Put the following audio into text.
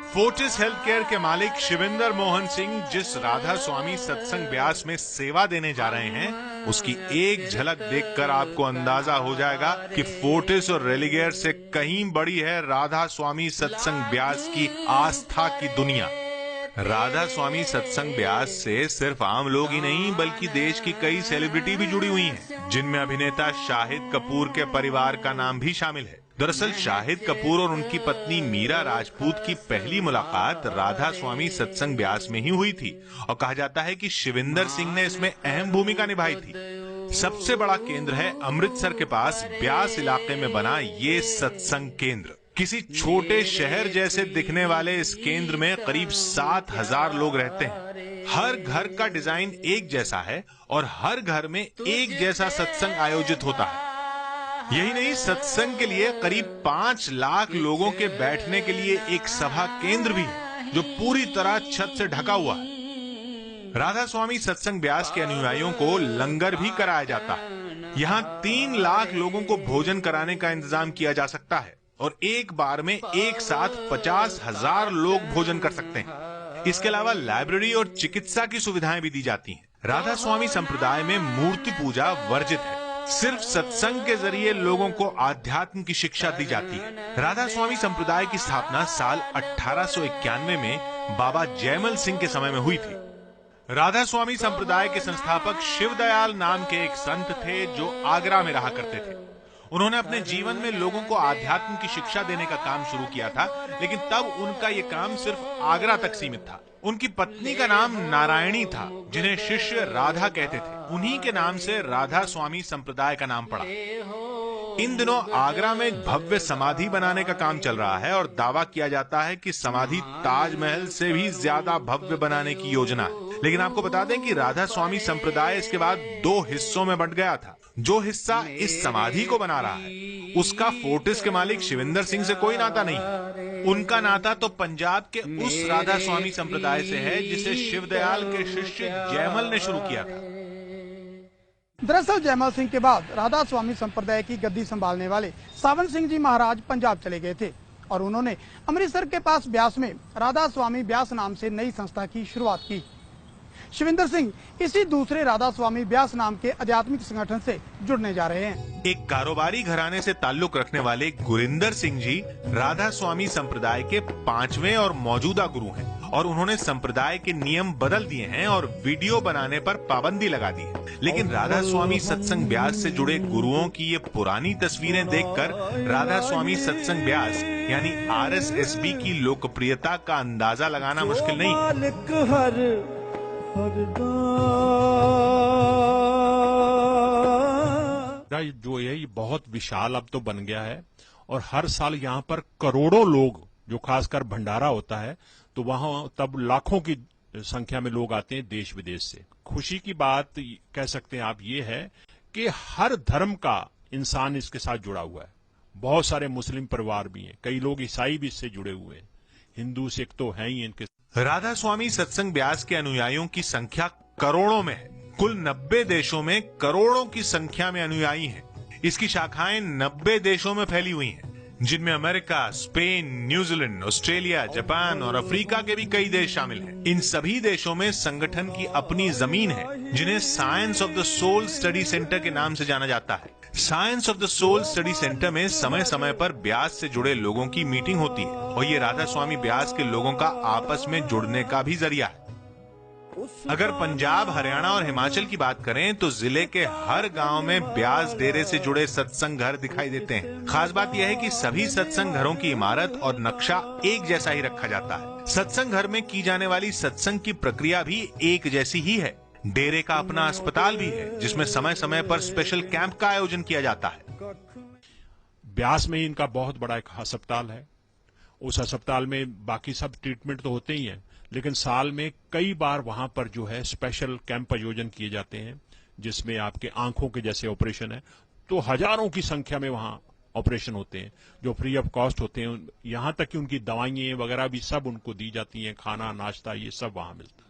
Fortis health care के मालिक शिविंदर मोहन सिंह जिस राधा स्वामी सत्संग ब्यास में सेवा देने जा रहे हैं, उसकी एक झलक देखकर आपको अंदाजा हो जाएगा कि फोर्टिस और रेलिगेयर से कहीं बड़ी है राधा स्वामी सत्संग ब्यास की आस्था की दुनिया। राधा स्वामी सत्संग ब्यास से सिर्फ आम लोग ही नहीं बल्कि देश की कई सेलिब्रिटी भी जुड़ी हुई हैं, जिनमें अभिनेता शाहिद कपूर के परिवार का नाम भी शामिल है। दरअसल शाहिद कपूर और उनकी पत्नी मीरा राजपूत की पहली मुलाकात राधा स्वामी सत्संग ब्यास में ही हुई थी और कहा जाता है कि शिविंदर सिंह ने इसमें अहम भूमिका निभाई थी। सबसे बड़ा केंद्र है अमृतसर के पास ब्यास इलाके में बना ये सत्संग केंद्र। किसी छोटे शहर जैसे दिखने वाले इस केंद्र में करीब 7,000 लोग रहते हैं। हर घर का डिजाइन एक जैसा है और हर घर में एक जैसा सत्संग आयोजित होता है। यही नहीं, सत्संग के लिए करीब 5 लाख लोगों के बैठने के लिए एक सभा केंद्र भी है जो पूरी तरह छत से ढका हुआ है। राधा स्वामी सत्संग ब्यास के अनुयायियों को लंगर भी कराया जाता है। यहाँ 3 लाख लोगों को भोजन कराने का इंतजाम किया जा सकता है और एक बार में एक साथ 50,000 लोग भोजन कर सकते हैं। इसके अलावा लाइब्रेरी और चिकित्सा की सुविधाएं भी दी जाती हैं। राधा स्वामी संप्रदाय में मूर्ति पूजा वर्जित है। सिर्फ सत्संग के जरिए लोगों को आध्यात्म की शिक्षा दी जाती है। राधा स्वामी संप्रदाय की स्थापना साल 1891 में बाबा जयमल सिंह के समय में हुई थी। राधा स्वामी संप्रदाय के संस्थापक शिवदयाल नाम के एक संत थे जो आगरा में रहा करते थे। उन्होंने अपने जीवन में लोगों को आध्यात्म की शिक्षा देने का काम शुरू किया था, लेकिन तब उनका यह काम सिर्फ आगरा तक सीमित था। उनकी पत्नी का नाम नारायणी था, जिन्हें शिष्य राधा कहते थे। उन्हीं के नाम से राधा स्वामी संप्रदाय का नाम पड़ा। इन दिनों आगरा में एक भव्य समाधि बनाने का काम चल रहा है और दावा किया जाता है कि समाधि ताजमहल से भी ज्यादा भव्य बनाने की योजना है। लेकिन आपको बता दें कि राधा स्वामी संप्रदाय इसके बाद 2 हिस्सों में बंट गया था। जो हिस्सा इस समाधि को बना रहा है उसका फोर्टिस के मालिक शिविंदर सिंह से कोई नाता नहीं। उनका नाता तो पंजाब के उस राधा स्वामी संप्रदाय से है जिसे शिवदयाल के शिष्य जयमल ने शुरू किया था। दरअसल जयमल सिंह के बाद राधा स्वामी संप्रदाय की गद्दी संभालने वाले सावन सिंह जी महाराज पंजाब चले गए थे और उन्होंने अमृतसर के पास ब्यास में राधा स्वामी ब्यास नाम से नई संस्था की शुरुआत की। शिविंदर सिंह इसी दूसरे राधा स्वामी ब्यास नाम के आध्यात्मिक संगठन से जुड़ने जा रहे हैं। एक कारोबारी घराने से ताल्लुक रखने वाले गुरिंदर सिंह जी राधा स्वामी संप्रदाय के 5वें और मौजूदा गुरु हैं और उन्होंने संप्रदाय के नियम बदल दिए हैं और वीडियो बनाने पर पाबंदी लगा दी है। लेकिन राधा स्वामी सत्संग ब्यास से जुड़े गुरुओं की ये पुरानी तस्वीरें देखकर राधा स्वामी सत्संग ब्यास यानी RSSB की लोकप्रियता का अंदाजा लगाना मुश्किल नहीं है। जो है ये बहुत विशाल अब तो बन गया है और हर साल यहाँ पर करोड़ों लोग, जो खासकर भंडारा होता है तो वहां तब लाखों की संख्या में लोग आते हैं देश विदेश से। खुशी की बात कह सकते हैं आप ये है कि हर धर्म का इंसान इसके साथ जुड़ा हुआ है। बहुत सारे मुस्लिम परिवार भी हैं, कई लोग ईसाई भी इससे जुड़े हुए हैं, हिंदू सिख तो हैं ही इनके। राधा स्वामी सत्संग ब्यास के अनुयायियों की संख्या करोड़ों में है। कुल 90 देशों में करोड़ों की संख्या में अनुयायी हैं। इसकी शाखाएं 90 देशों में फैली हुई हैं, जिनमें America, Spain, New Zealand, Australia, Japan और अफ्रीका के भी कई देश शामिल हैं। इन सभी देशों में संगठन की अपनी जमीन है, जिन्हें science of the soul study centre के नाम से जाना जाता है। Science of the soul study centre में समय समय पर ब्यास से जुड़े लोगों की मीटिंग होती है और ये राधा स्वामी ब्यास के लोगों का आपस में जुड़ने का भी जरिया है। अगर पंजाब, हरियाणा और हिमाचल की बात करें तो जिले के हर गांव में ब्यास डेरे से जुड़े सत्संग घर दिखाई देते हैं। खास बात यह है कि सभी सत्संग घरों की इमारत और नक्शा एक जैसा ही रखा जाता है। सत्संग घर में की जाने वाली सत्संग की प्रक्रिया भी एक जैसी ही है। डेरे का अपना अस्पताल भी है, जिसमें समय समय पर स्पेशल कैंप का आयोजन किया जाता है। ब्यास में इनका बहुत बड़ा एक अस्पताल है। उस अस्पताल में बाकी सब ट्रीटमेंट तो होते ही हैं, लेकिन साल में कई बार वहां पर जो है स्पेशल कैंप आयोजन किए जाते हैं, जिसमें आपके आंखों के जैसे ऑपरेशन है तो हजारों की संख्या में वहां ऑपरेशन होते हैं जो फ्री ऑफ कॉस्ट होते हैं। यहां तक कि उनकी दवाइयां वगैरह भी सब उनको दी जाती हैं, खाना नाश्ता ये सब वहां मिलता है।